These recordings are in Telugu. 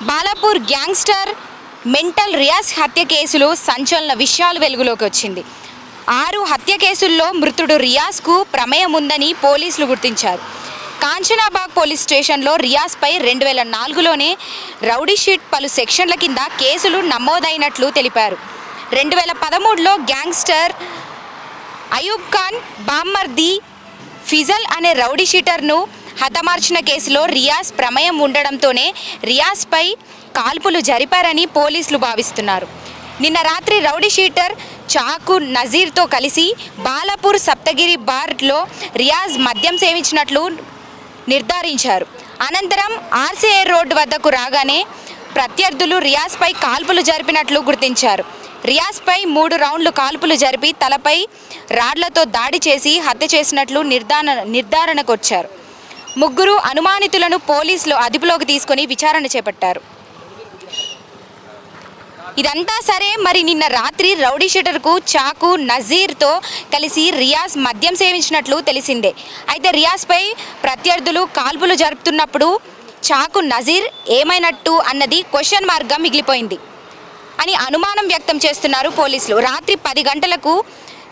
బాలాపూర్ గ్యాంగ్స్టర్ మెంటల్ రియాజ్ హత్య కేసులో సంచలన విషయాలు వెలుగులోకి వచ్చింది. 6 హత్య కేసుల్లో మృతుడు రియాజ్కు ప్రమేయం ఉందని పోలీసులు గుర్తించారు. కాంచనాబాగ్ పోలీస్ స్టేషన్లో రియాజ్పై 2004లోనే రౌడీషీట్ పలు సెక్షన్ల కింద కేసులు నమోదైనట్లు తెలిపారు. 2013లో గ్యాంగ్స్టర్ అయూబ్ ఖాన్ బామ్మర్ది ఫిజల్ అనే రౌడీషీటర్ను హతమార్చిన కేసులో రియాజ్ ప్రమేయం ఉండడంతోనే రియాజ్పై కాల్పులు జరిపారని పోలీసులు భావిస్తున్నారు. నిన్న రాత్రి రౌడీషీటర్ చాకు నజీర్తో కలిసి బాలాపూర్ సప్తగిరి బార్లో రియాజ్ మద్యం సేవించినట్లు నిర్ధారించారు. అనంతరం ఆర్సీఐ రోడ్డు వద్దకు రాగానే ప్రత్యర్థులు రియాజ్పై కాల్పులు జరిపినట్లు గుర్తించారు. రియాజ్పై 3 రౌండ్లు కాల్పులు జరిపి తలపై రాడ్లతో దాడి చేసి హత్య చేసినట్లు నిర్ధారణకు వచ్చారు. 3 అనుమానితులను పోలీసులు అదుపులోకి తీసుకొని విచారణ చేపట్టారు. ఇదంతా సరే, మరి నిన్న రాత్రి రౌడీషీటర్కు చాకు నజీర్తో కలిసి రియాజ్ మద్యం సేవించినట్లు తెలిసిందే. అయితే రియాజ్పై ప్రత్యర్థులు కాల్పులు జరుపుతున్నప్పుడు చాకు నజీర్ ఏమైనట్టు అన్నది క్వశ్చన్ మార్క్గా మిగిలిపోయింది అని అనుమానం వ్యక్తం చేస్తున్నారు పోలీసులు. రాత్రి 10 గంటలకు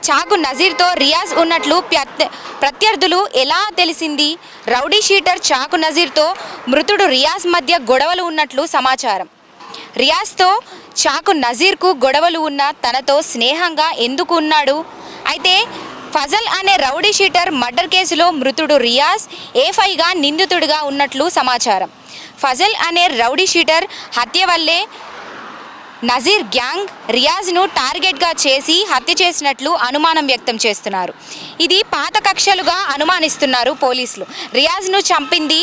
చాకు నజీర్తో రియాజ్ ఉన్నట్లు ప్రత్యర్థులు ఎలా తెలిసింది? రౌడీ షీటర్ చాకు నజీర్తో మృతుడు రియాజ్ మధ్య గొడవలు ఉన్నట్లు సమాచారం. రియాజ్తో చాకు నజీర్కు గొడవలు ఉన్న తనతో స్నేహంగా ఎందుకు ఉన్నాడు? అయితే ఫజల్ అనే రౌడీ షీటర్ మర్డర్ కేసులో మృతుడు రియాజ్ A5గా నిందితుడిగా ఉన్నట్లు సమాచారం. ఫజల్ అనే రౌడీ షీటర్ హత్య వల్లే నజీర్ గ్యాంగ్ రియాజ్ను టార్గెట్గా చేసి హత్య చేసినట్లు అనుమానం వ్యక్తం చేస్తున్నారు. ఇది పాత కక్షలుగా అనుమానిస్తున్నారు పోలీసులు. రియాజ్ను చంపింది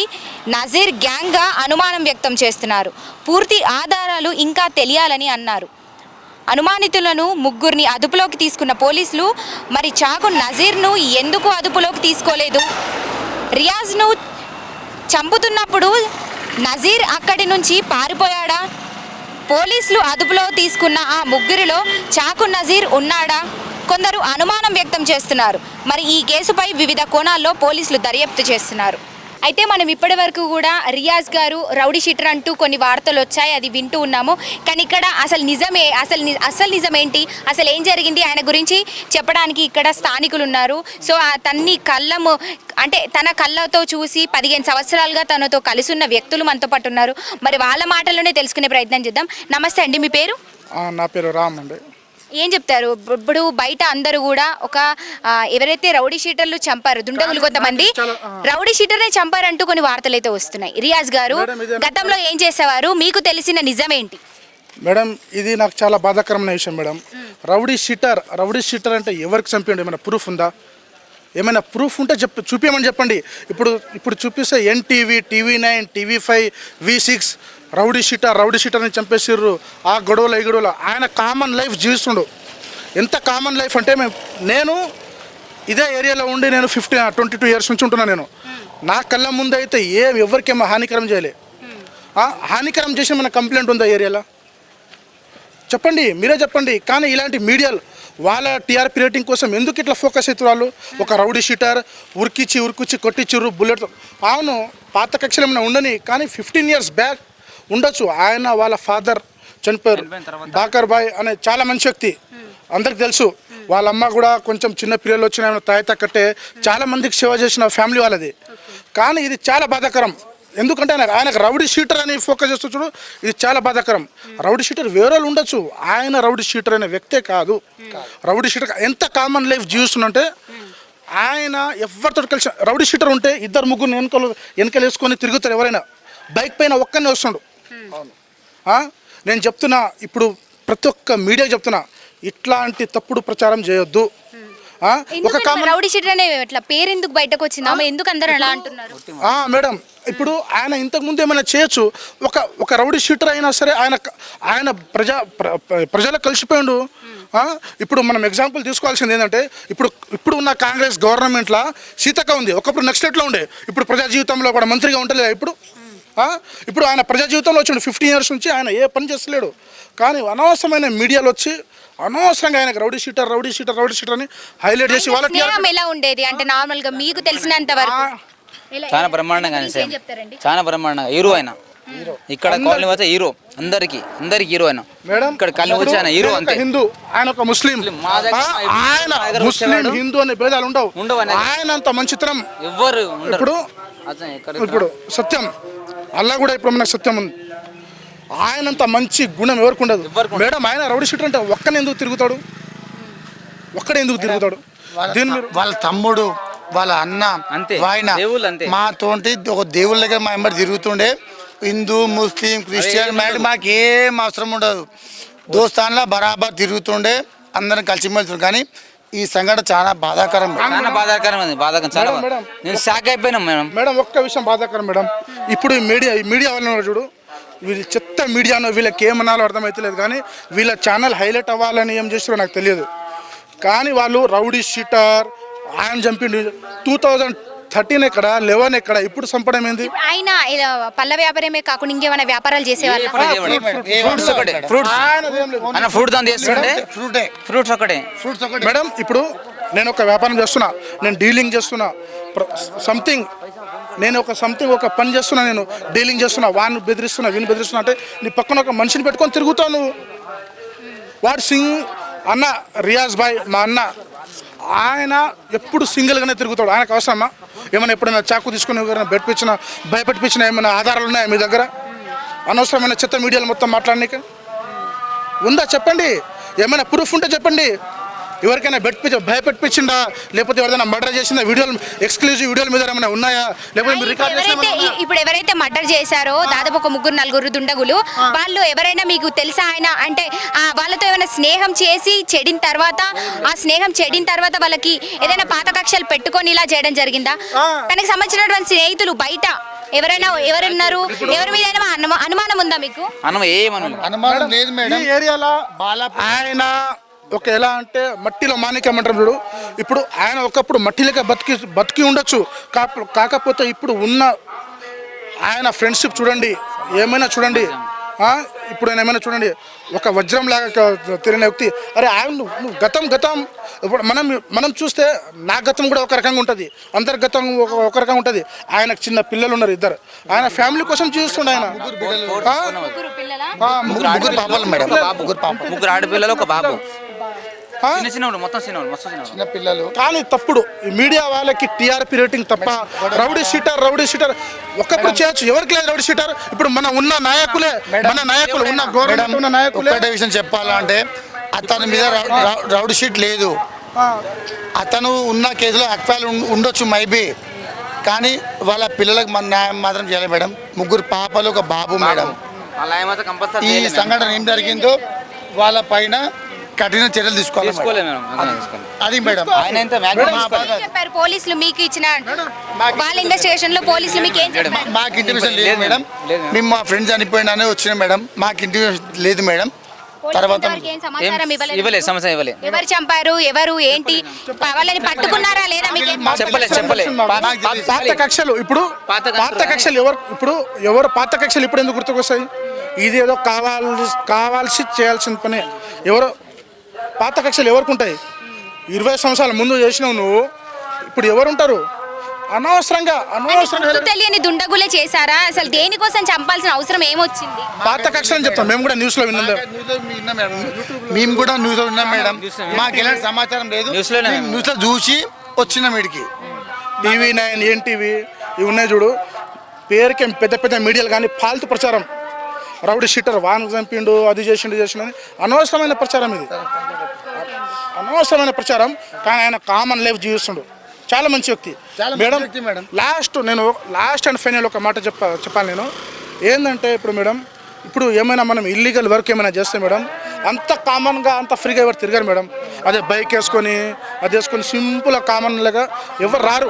నజీర్ గ్యాంగ్గా అనుమానం వ్యక్తం చేస్తున్నారు. పూర్తి ఆధారాలు ఇంకా తెలియాలని అన్నారు. అనుమానితులను 3 అదుపులోకి తీసుకున్న పోలీసులు మరి చాకు నజీర్ను ఎందుకు అదుపులోకి తీసుకోలేదు? రియాజ్ను చంపుతున్నప్పుడు నజీర్ అక్కడి నుంచి పారిపోయాడా? పోలీసులు అదుపులో తీసుకున్న ఆ 3లో చాకు నజీర్ ఉన్నాడా? కొందరు అనుమానం వ్యక్తం చేస్తున్నారు. మరి ఈ కేసుపై వివిధ కోణాల్లో పోలీసులు దర్యాప్తు చేస్తున్నారు. అయితే మనం ఇప్పటి వరకు కూడా రియాజ్ గారు రౌడీ షీటర్ అంటూ కొన్ని వార్తలు వచ్చాయి, అది వింటూ ఉన్నాము. కానీ ఇక్కడ అసలు నిజమే, అసలు నిజమేంటి, అసలు ఏం జరిగింది ఆయన గురించి చెప్పడానికి ఇక్కడ స్థానికులు ఉన్నారు. సో తన్ని తన కళ్ళతో చూసి 15 సంవత్సరాలుగా తనతో కలిసి ఉన్న వ్యక్తులు మనతో పాటు ఉన్నారు. మరి వాళ్ళ మాటల్లోనే తెలుసుకునే ప్రయత్నం చేద్దాం. నమస్తే అండి, మీ పేరు? నా పేరు రామ్ అండి. ఏం చెప్తారు? ఇప్పుడు బయట అందరూ కూడా ఎవరైతే రౌడీ షీటర్లు చంపారు, దుండగులు కొంతమంది రౌడీ షీటర్నే చంపారంటూ కొన్ని వార్తలు అయితే వస్తున్నాయి. రియాజ్ గారు గతంలో ఏం చేసేవారు? మీకు తెలిసిన నిజమేంటి? మేడం, ఇది నాకు చాలా బాధాకరమైన విషయం మేడం. రౌడీ షీటర్ అంటే ఎవరికి చంపండి? ఏమైనా ప్రూఫ్ ఉందా? ఏమైనా ప్రూఫ్ ఉంటే చూపించమని చెప్పండి. ఇప్పుడు చూపిస్తే NTV, TV9, TV5, V6 rowdy షీటర్ని చంపేసిర్రు. ఆ గొడవలు ఈ గొడవలు ఆయన కామన్ లైఫ్ జీవిస్తుండు. ఎంత కామన్ లైఫ్ అంటే నేను ఇదే ఏరియాలో ఉండి నేను 22 ఇయర్స్ నుంచి ఉంటున్నాను. నేను నా కళ్ళ ముందు అయితే ఎవరికేమో హానికరం చేయలే. హానికరం చేసి మన కంప్లైంట్ ఉందా ఏరియాలో? చెప్పండి, మీరే చెప్పండి. కానీ ఇలాంటి మీడియాలు వాళ్ళ TRP రేటింగ్ కోసం ఎందుకు ఇట్లా ఫోకస్ అవుతారు వాళ్ళు? ఒక రౌడీ షీటర్ ఉరికిచ్చి కొట్టించిర్రు బుల్లెట్. అవును, పాత కక్షలు ఏమైనా ఉండని, కానీ 15 ఇయర్స్ బ్యాక్ ఉండొచ్చు. ఆయన వాళ్ళ ఫాదర్ చనిపోయారు. బాకర్ బాయ్ అనే చాలా మంచి వ్యక్తి, అందరికి తెలుసు. వాళ్ళ అమ్మ కూడా కొంచెం చిన్న పిల్లలు వచ్చిన తాయితా కట్టే చాలా మందికి సేవ చేసిన ఫ్యామిలీ వాళ్ళది. కానీ ఇది చాలా బాధాకరం. ఎందుకంటే ఆయనకు రౌడీ షీటర్ అని ఫోకస్ చేస్తూ చూడు, ఇది చాలా బాధాకరం. రౌడీ షీటర్ వేరే వాళ్ళు ఉండొచ్చు, ఆయన రౌడీ షీటర్ అనే వ్యక్తే కాదు. రౌడీ షీటర్ ఎంత కామన్ లైఫ్ జీవిస్తుందంటే ఆయన ఎవరితో కలిసి రౌడీ షీటర్ ఉంటే 2-3 వెనకలు వేసుకొని తిరుగుతారు. ఎవరైనా బైక్ పైన ఒక్కనే వస్తుండు. నేను చెప్తున్నా, ఇప్పుడు ప్రతి ఒక్క మీడియా చెప్తున్నా, ఇట్లాంటి తప్పుడు ప్రచారం చేయొద్దు. ఒక రౌడీ షీటర్ అనే పేరు ఎందుకు బయటకు వచ్చింది? ఎందుకు అందరూ అలా అంటున్నారు? మేడం, ఇప్పుడు ఆయన ఇంతకుముందు ఏమైనా చేయొచ్చు. ఒక రౌడీ షీటర్ అయినా సరే ఆయన ప్రజలకు కలిసిపోయిండు. ఇప్పుడు మనం ఎగ్జాంపుల్ తీసుకోవాల్సింది ఏంటంటే, ఇప్పుడు ఉన్న కాంగ్రెస్ గవర్నమెంట్లో సీతక్క ఉంది. ఒకప్పుడు నెక్స్ట్లో ఉండే, ఇప్పుడు ప్రజా జీవితంలో కూడా మంత్రిగా ఉండలేదు. ఇప్పుడు ఆయన ప్రజా జీవితంలో వచ్చి 15 ఇయర్స్ నుంచి ఆయన ఏ పని చేస్తలేడు. కానీ అనవసరమైన మీడియాలో వచ్చి అనవసరంగా ఆయనకు రౌడీ షీటర్ అని హైలైట్ చేసి వాళ్ళ ఎలా ఉండేది అంటే నార్మల్గా మీకు తెలిసినంత వరకు చాలా బ్రహ్మాండంగా చాలా బ్రహ్మాండంగా హీరో ఆయన ఇక్కడ కాలనీ వచ్చే హీరో, అందరికి హీరో ఆయన. మేడం ఇక్కడ కాలనీ వచ్చే ఆయన హీరో అంతే. హిందూ, ఆయన ఒక ముస్లిం. మా దగ్గర ఆయన ముస్లిం హిందూ అనే భేదాలు ఉండవు. ఆయన అంత మంచితనం ఎవ్వరు ఇప్పుడు సత్యం అల్లా కూడా ఇప్పుడు మనకు సత్యం ఉంది. ఆయనంత మంచి గుణం ఎవరికి ఉండదు మేడం. ఆయన రౌడీ షీటర్ అంటే ఒక్కనే ఎందుకు తిరుగుతాడు? దీన్ని వాళ్ళ తమ్ముడు, వాళ్ళ అన్న అంతే, ఆయన దేవుళ్ళు అంతే. మాతోటి ఒక దేవుళ్ళగా మా ఎంబడి తిరుగుతుండే. హిందూ, ముస్లిం, క్రిస్టియన్ మాకేం అవసరం ఉండదు. దోస్తాన్లా బరాబర్ తిరుగుతుండే, అందరం కలిసిమెలిసి. కానీ ఈ సంఘటన చాలా బాధాకరం. చాలా బాధాకరం. చాలా నేను షాక్ అయిపోయినా మేడం. ఒక్క విషయం బాధాకరం మేడం. ఇప్పుడు ఈ మీడియా వాళ్ళని చూడు, వీళ్ళు చెత్త మీడియాను, వీళ్ళకి ఏమనాలో అర్థమవుతలేదు. కానీ వీళ్ళ ఛానల్ హైలైట్ అవ్వాలని ఏం చేస్తారో నాకు తెలియదు. కానీ వాళ్ళు రౌడీ షీటర్, ఆయన చంపిండు 2013 ఎక్కడ, 11 ఎక్కడ, ఇప్పుడు చంపడం ఏంది? ఆయన పళ్ళ వ్యాపారమే కాకుండా ఇంకేమైనా వ్యాపారాలు చేసేవాళ్ళు. ఫ్రూట్స్ ఒకటే మేడం. ఇప్పుడు నేను ఒక వ్యాపారం చేస్తున్నా, నేను డీలింగ్ చేస్తున్నా, ఒక పని చేస్తున్నా, నేను డీలింగ్ చేస్తున్నా, వాడిని బెదిరిస్తున్నా, వీని బెదిరిస్తున్నా అంటే నీ పక్కన ఒక మనిషిని పెట్టుకొని తిరుగుతావు నువ్వు. వాడు అన్న రియాజ్ భాయ్, మా అన్న, ఆయన ఎప్పుడు సింగిల్గానే తిరుగుతాడు. ఆయనకు అవసరమా? ఏమైనా ఎప్పుడైనా చాకు తీసుకుని ఎవరైనా భయపెట్టించిన ఏమైనా ఆధారాలు ఉన్నాయా మీ దగ్గర? అనవసరమైన చెత్త మీడియాలు మొత్తం మాట్లాడనీకి ఉందా చెప్పండి. ఏమైనా ప్రూఫ్ ఉంటే చెప్పండి. ఎవరికైనా భయపెట్టించిందా, లేకపోతే ఎవరైనా మర్డర్ చేసిందా? వీడియోలు, ఎక్స్క్లూజివ్ వీడియోల మీద ఏమైనా ఉన్నాయా? లేకపోతే మీరు రికార్డ్ ఇప్పుడు ఎవరైతే మర్డర్ చేశారో దాదాపు ఒక 3-4 దుండగులు, వాళ్ళు ఎవరైనా మీకు తెలుసా? ఆయన అంటే వాళ్ళతో ఏమైనా స్నేహం చేసి చెడిన తర్వాత వాళ్ళకి ఏదైనా పాత కక్షలు పెట్టుకొని ఇలా చేయడం జరిగిందా? తనకి సంబంధించినటువంటి స్నేహితులు బయట ఎవరున్నారు? ఎవరి మీద అనుమానం ఉందా మీకు? అనుమానం లేదు మేడం. ఈ ఏరియాలో ఆయన ఒక ఎలా అంటే మట్టిలో మాణిక్యం అంటారు చూడు. ఇప్పుడు ఆయన ఒకప్పుడు మట్టిలోకి బతికి ఉండొచ్చు. కాకపోతే ఇప్పుడు ఉన్న ఆయన ఫ్రెండ్షిప్ చూడండి, ఏమైనా చూడండి. ఇప్పుడు ఆయన ఏమైనా చూడండి, ఒక వజ్రం లాగా తిరిగిన వ్యక్తి. అరే ఆయన నువ్వు గతం ఇప్పుడు మనం చూస్తే నా గతం కూడా ఒక రకంగా ఉంటుంది, అందరి గతం ఒక రకంగా ఉంటుంది. ఆయనకు చిన్న పిల్లలు ఉన్నారు, 2. ఆయన ఫ్యామిలీ కోసం చూస్తుండే. ఆయన ముగ్గురు పాపలు మేడం. ముగ్గురు ఆడపిల్లలు, ఒక బాబు. చిన్న పిల్లలు. కానీ తప్పుడు మీడియా వాళ్ళకి టీఆర్పీ రేటింగ్ తప్ప. రౌడీ షీటర్ ఒకప్పుడు చేయొచ్చు, ఎవరికి లేదు రౌడీ షీటర్. ఇప్పుడు ఉన్న నాయకులు ఉన్న గవర్నమెంట్ ఉన్న నాయకులు. ఒకటే విషయం చెప్పాలంటే అతని మీద రౌడీ షీట్ లేదు. అతను ఉన్న కేసులో అక్వాల్ ఉండొచ్చు మైబీ, కానీ వాళ్ళ పిల్లలకు మన న్యాయం మాత్రం చేయాలి మేడం. 3 పాపలు, ఒక బాబు మేడం. ఈ సంఘటన ఏం జరిగిందో వాళ్ళ పైన కఠిన చర్యలు తీసుకోవాలి. అది మేడం. చెప్పారు పోలీసులు మీకు ఇచ్చిన వాళ్ళ ఇన్వెస్టిగేషన్ లో పోలీసులు మీకు ఏం చెప్పారు? మాకు ఇంటిమేషన్ లేదు మేడం. మేము మా ఫ్రెండ్స్ చనిపోయినా వచ్చిన మేడం. మాకు ఇంటిమేషన్ లేదు మేడం. తర్వాత ఎవరు చంపారు, ఎవరు ఏంటి, వాళ్ళని పట్టుకున్నారా లేదా మీకు? పాత కక్షలు ఇప్పుడు పాత కక్షలు ఇప్పుడు ఎందుకు గుర్తుకొస్తాయి? ఇది ఏదో కావాల్సి చేయాల్సిన పని. ఎవరో పాత కక్షలు ఎవరికి ఉంటాయి? 20 సంవత్సరాల ముందు చేసినావు నువ్వు, ఇప్పుడు ఎవరుంటారు? అనవసరంగా తెలియని దుండగులే చేశారా? అసలు దేనికోసం చంపాల్సిన అవసరం ఏమొచ్చింది? పాత కక్షలు అని చెప్తాం. మేము కూడా న్యూస్లో విన్నాం మేడం. మాకు ఎలాంటి సమాచారం లేదు. న్యూస్లో చూసి వచ్చినాం వీడికి. TV9, NTV ఇవి ఉన్నాయి చూడు. పేరుకి పెద్ద మీడియాలు కానీ ఫాల్తు ప్రచారం. రౌడీ షీటర్ వాన్ చంపిండు, అది చేసిండు అని అనవసరమైన ప్రచారం. ఇది అనవసరమైన ప్రచారం. కానీ ఆయన కామన్ లైఫ్ జీవిస్తుండు, చాలా మంచి వ్యక్తి మేడం. లాస్ట్ అండ్ ఫైనల్ ఒక మాట చెప్పాలి నేను. ఏంటంటే ఇప్పుడు మేడం, ఇప్పుడు ఏమైనా మనం ఇల్లీగల్ వర్క్ ఏమైనా చేస్తే మేడం, అంత కామన్గా అంత ఫ్రీగా ఎవరు తిరగారు మేడం. అదే బైక్ వేసుకొని సింపుల్గా కామన్గా ఎవరు రారు.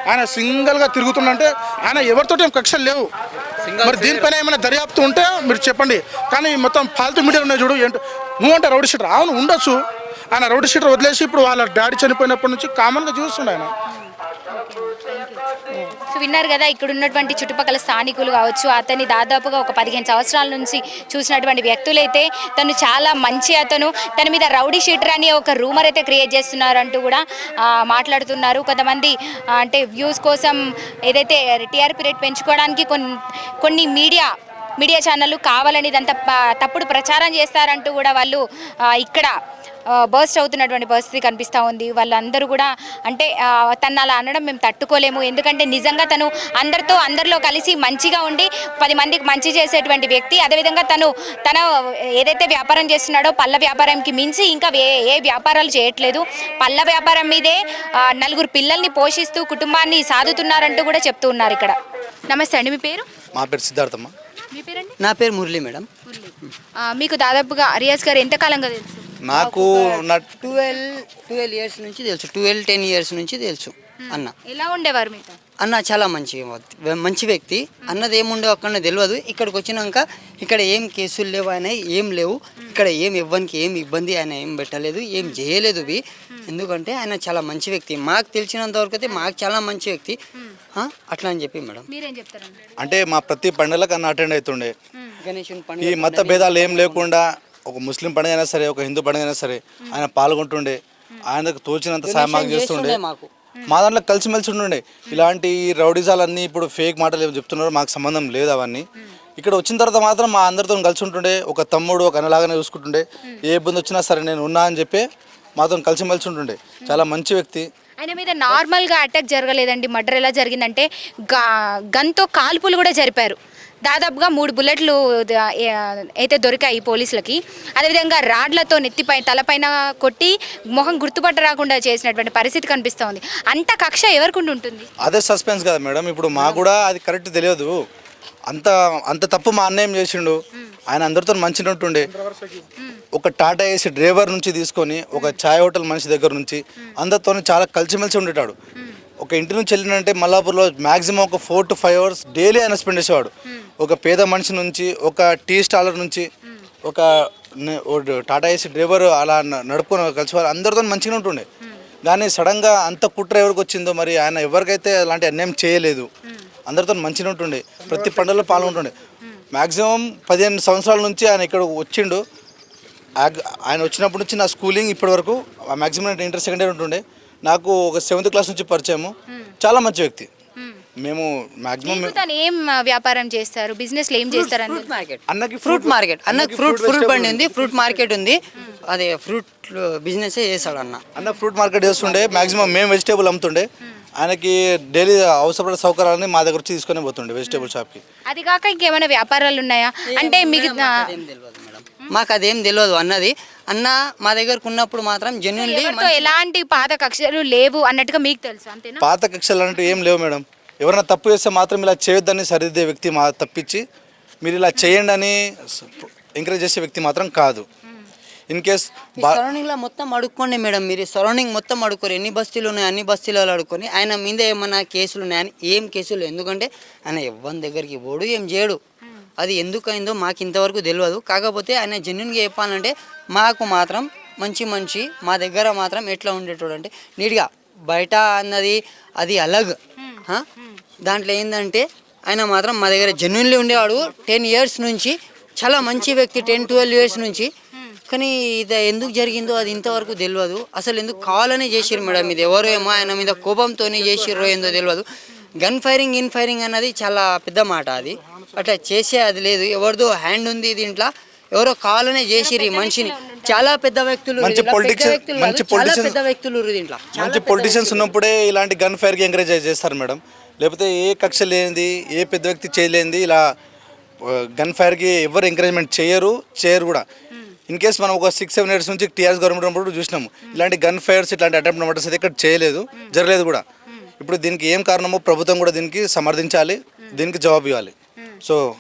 ఆయన సింగిల్గా తిరుగుతుండంటే ఆయన ఎవరితో కక్షలు లేవు. మరి దీనిపైన ఏమైనా దర్యాప్తు ఉంటే మీరు చెప్పండి. కానీ మొత్తం ఫాల్తూ మీడియా ఉన్నాయి చూడు. నువ్వు అంటే రౌడీ షీటర్, అవును ఉండొచ్చు. ఆయన రౌడీ షీటర్ వదిలేసి ఇప్పుడు వాళ్ళ డాడీ చనిపోయినప్పటి నుంచి కామన్గా చూస్తుండే ఆయన. సో విన్నారు కదా, ఇక్కడ ఉన్నటువంటి చుట్టుపక్కల స్థానికులు కావచ్చు, అతన్ని దాదాపుగా ఒక 15 సంవత్సరాల నుంచి చూసినటువంటి వ్యక్తులైతే తను చాలా మంచి అతను, తన మీద రౌడీ షీటర్ అని ఒక రూమర్ అయితే క్రియేట్ చేస్తున్నారు అంటూ కూడా మాట్లాడుతున్నారు. కొంతమంది అంటే వ్యూస్ కోసం ఏదైతే టీఆర్పీ రేట్ పెంచుకోవడానికి కొన్ని మీడియా ఛానళ్ళు కావాలని ఇదంతా తప్పుడు ప్రచారం చేస్తారంటూ కూడా వాళ్ళు ఇక్కడ బర్స్ట్ అవుతున్నటువంటి పరిస్థితి కనిపిస్తూ ఉంది. వాళ్ళందరూ కూడా అంటే తను అలా అనడం మేము తట్టుకోలేము, ఎందుకంటే నిజంగా తను అందరిలో కలిసి మంచిగా ఉండి 10 మందికి మంచి చేసేటువంటి వ్యక్తి. అదేవిధంగా తన ఏదైతే వ్యాపారం చేస్తున్నాడో పళ్ళ వ్యాపారంకి మించి ఇంకా ఏ వ్యాపారాలు చేయట్లేదు. పళ్ళ వ్యాపారం మీదే 4 పిల్లల్ని పోషిస్తూ కుటుంబాన్ని సాదుతున్నారంటూ కూడా చెప్తూ ఉన్నారు ఇక్కడ. నమస్తే అండి, మీ పేరు? మా పేరు సిద్ధార్థమ్మ. మీ పేరండి? నా పేరు మురళి మేడం. మీకు దాదాపుగా రియాజ్ గారు ఎంతకాలంగా తెలుసు? నాకు నా 12 ఇయర్స్ నుంచి తెలుసు, 10 ఇయర్స్ నుంచి తెలుసు అన్న. ఎలా ఉండేవారు మీతో? అన్న చాలా మంచి వ్యక్తి. అన్నది ఏముండో అక్కడ తెలియదు. ఇక్కడికి వచ్చినాక ఇక్కడ ఏం కేసులు లేవు, ఆయన ఏం లేవు ఇక్కడ, ఇవ్వనికి ఏం ఇబ్బంది ఆయన ఏం పెట్టలేదు, ఏం చేయలేదు. ఎందుకంటే ఆయన చాలా మంచి వ్యక్తి. మాకు తెలిసినంత వరకు అయితే మాకు చాలా మంచి వ్యక్తి అట్లా అని చెప్పి మేడం. మీరేం చెప్తారండి? అంటే మా ప్రతి పండుగలకు అన్న అటెండ్ అవుతుండే. గణేశుని ఈ పండుగ మత భేదాలు ఏం లేకుండా ఒక ముస్లిం పండుగ అయినా సరే, ఒక హిందూ పండుగ అయినా సరే ఆయన పాల్గొంటుండే. ఆయనకు తోచినంత సాయం మాకు చేస్తుండే. మాకు మా దాంట్లో కలిసిమెలిసి ఉంటుండే. ఇలాంటి రౌడిజాలన్నీ ఇప్పుడు ఫేక్ మాటలు ఏమి చెప్తున్నారు, మాకు సంబంధం లేదు అవన్నీ. ఇక్కడ వచ్చిన తర్వాత మాత్రం మా అందరితో కలిసి ఉంటుండే. ఒక తమ్ముడు ఒక అన్నలాగానే చూసుకుంటుండే. ఏ ఇబ్బంది వచ్చినా సరే నేను ఉన్నా అని చెప్పి మాతో కలిసిమెలిసి ఉంటుండే. చాలా మంచి వ్యక్తి. ఆయన మీద నార్మల్గా అటాక్ జరగలేదండి. మర్డర్ ఎలా జరిగిందంటే గన్తో కాల్పులు కూడా జరిపారు. దాదాపుగా 3 బుల్లెట్లు అయితే దొరికాయి పోలీసులకి. అదేవిధంగా రాడ్లతో నెత్తిపై తలపైన కొట్టి మొహం గుర్తుపట్ట రాకుండా చేసినటువంటి పరిస్థితి కనిపిస్తోంది. అంత కక్ష ఎవరికి ఉంటుంది? అదే సస్పెన్స్ కదా మేడం. ఇప్పుడు మాకు కూడా అది కరెక్ట్ తెలియదు. అంత తప్పు మా అన్నయ్యం చేసిండు. ఆయన అందరితో మంచిగా ఉంటుండే. ఒక టాటా ఏసీ డ్రైవర్ నుంచి తీసుకొని ఒక ఛాయ్ హోటల్ మనిషి దగ్గర నుంచి అందరితో చాలా కలిసిమెలిసి ఉండేటాడు. ఒక ఇంటి నుంచి వెళ్ళినంటే మల్లాపూర్లో మ్యాక్సిమం ఒక 4 to 5 hours డైలీ ఆయన స్పెండ్ చేసేవాడు. ఒక పేద మనిషి నుంచి, ఒక టీ స్టాలర్ నుంచి, ఒక టాటా ఏసీ డ్రైవర్ అలా నడుపుకొని కలిసివారు అందరితో మంచిగా ఉంటుండే. కానీ సడన్గా అంత కుట్ర ఎవరికి వచ్చిందో మరి. ఆయన ఎవరికైతే అలాంటి అన్యాయం చేయలేదు, అందరితో మంచిగా ఉంటుండే. ప్రతి పండుగలో పాల్గొంటుండే. మ్యాక్సిమం 15 సంవత్సరాల నుంచి ఆయన ఇక్కడ వచ్చిండు. ఆయన వచ్చినప్పటి నుంచి నా స్కూలింగ్ ఇప్పటి వరకు మ్యాక్సిమం ఇంటర్ సెకండ్ ఇయర్ ఉంటుండే. నాకు ఒక 7th క్లాస్ నుంచి పరిచయము. చాలా మంచి వ్యక్తి. మేము మ్యాక్సిమం ఏం వ్యాపారం చేస్తారు, బిజినెస్ ఏం చేస్తారు? అన్నకి ఫ్రూట్ మార్కెట్, అన్నకి ఫ్రూట్ బండి ఉంది, ఫ్రూట్ మార్కెట్ ఉంది. అదే ఫ్రూట్ బిజినెస్ చేస్తాడు అన్న ఫ్రూట్ మార్కెట్ చేస్తుండే. మ్యాక్సిమం మేము వెజిటేబుల్ అమ్ముతుండే. ఆయనకి డైలీ అవసరపడే సౌకర్యాలని మా దగ్గర వచ్చి తీసుకొని పోతుండే వెజిటేబుల్ షాప్కి. అది కాక ఇంకేమైనా వ్యాపారాలు ఉన్నాయా అంటే మిగతా? మాకు అదేం తెలియదు అన్నది. అన్న మా దగ్గరకు ఉన్నప్పుడు మాత్రం జెన్యున్లీ ఎలాంటి పాత కక్షలు లేవు అన్నట్టుగా మీకు తెలుసు, అంతేనా? పాత కక్షలు అంటే ఏం లేవు మేడం. ఎవరైనా తప్పు చేస్తే మాత్రం ఇలా చేయొద్దని సరిదిద్దే వ్యక్తి తప్పించి మీరు ఇలా చేయండి అని ఎంకరేజ్ చేసే వ్యక్తి మాత్రం కాదు. ఇన్ కేస్ సరౌండింగ్లో మొత్తం అడుక్కోండి మేడం. మీరు సరౌండింగ్ మొత్తం అడుక్కోరు. ఎన్ని బస్తీలు ఉన్నాయి అన్ని బస్తీలలో అడుక్కొని ఆయన మీద ఏమన్నా కేసులు ఉన్నాయని ఏం కేసులు. ఎందుకంటే ఆయన ఎవరి దగ్గరికి పోడు, ఏం చేయడు. అది ఎందుకైందో మాకు ఇంతవరకు తెలియదు. కాకపోతే ఆయన జెన్యున్గా చెప్పాలంటే మాకు మాత్రం మంచి మా దగ్గర మాత్రం ఎట్లా ఉండేటోడు అంటే నీట్గా. బయట అన్నది అది అలగ్. దాంట్లో ఏంటంటే ఆయన మాత్రం మా దగ్గర జెన్యున్లీ ఉండేవాడు. 10 years నుంచి చాలా మంచి వ్యక్తి, 10-12 years నుంచి. కానీ ఇది ఎందుకు జరిగిందో అది ఇంతవరకు తెలియదు. అసలు ఎందుకు కావాలనే చేసిర్రు మేడం. ఇది ఎవరో ఏమో ఆయన మీద కోపంతోనే చేసిర్రో ఏందో తెలియదు. గన్ ఫైరింగ్ ఇన్ అన్నది చాలా పెద్ద మాట. అది అట్లా చేసే అది లేదు. ఎవరిదో హ్యాండ్ ఉంది దీంట్లో. ఎవరో కావాలనే చేసిర్రు ఈ మనిషిని. చాలా పెద్ద వ్యక్తులు, మంచి పొలిటీషియన్స్ ఉన్నప్పుడే ఇలాంటి గన్ ఫైర్కి ఎంకరేజ్ చేస్తారు మేడం. లేకపోతే ఏ కక్ష లేనిది, ఏ పెద్ద వ్యక్తి చేయలేనిది ఇలా గన్ ఫైర్కి ఎవరు ఎంకరేజ్మెంట్ చేయరు కూడా. ఇన్ కేస్ మనం ఒక 6-7 years నుంచి టీఆర్ఎస్ గవర్నమెంట్ ఉన్నప్పుడు చూసినాము ఇలాంటి గన్ ఫైర్స్, ఇట్లాంటి అటెంప్ట్ మర్డర్స్ అయితే ఇక్కడ జరగలేదు కూడా. ఇప్పుడు దీనికి ఏం కారణమో ప్రభుత్వం కూడా దీనికి సమర్థించాలి, దీనికి జవాబు ఇవ్వాలి. సో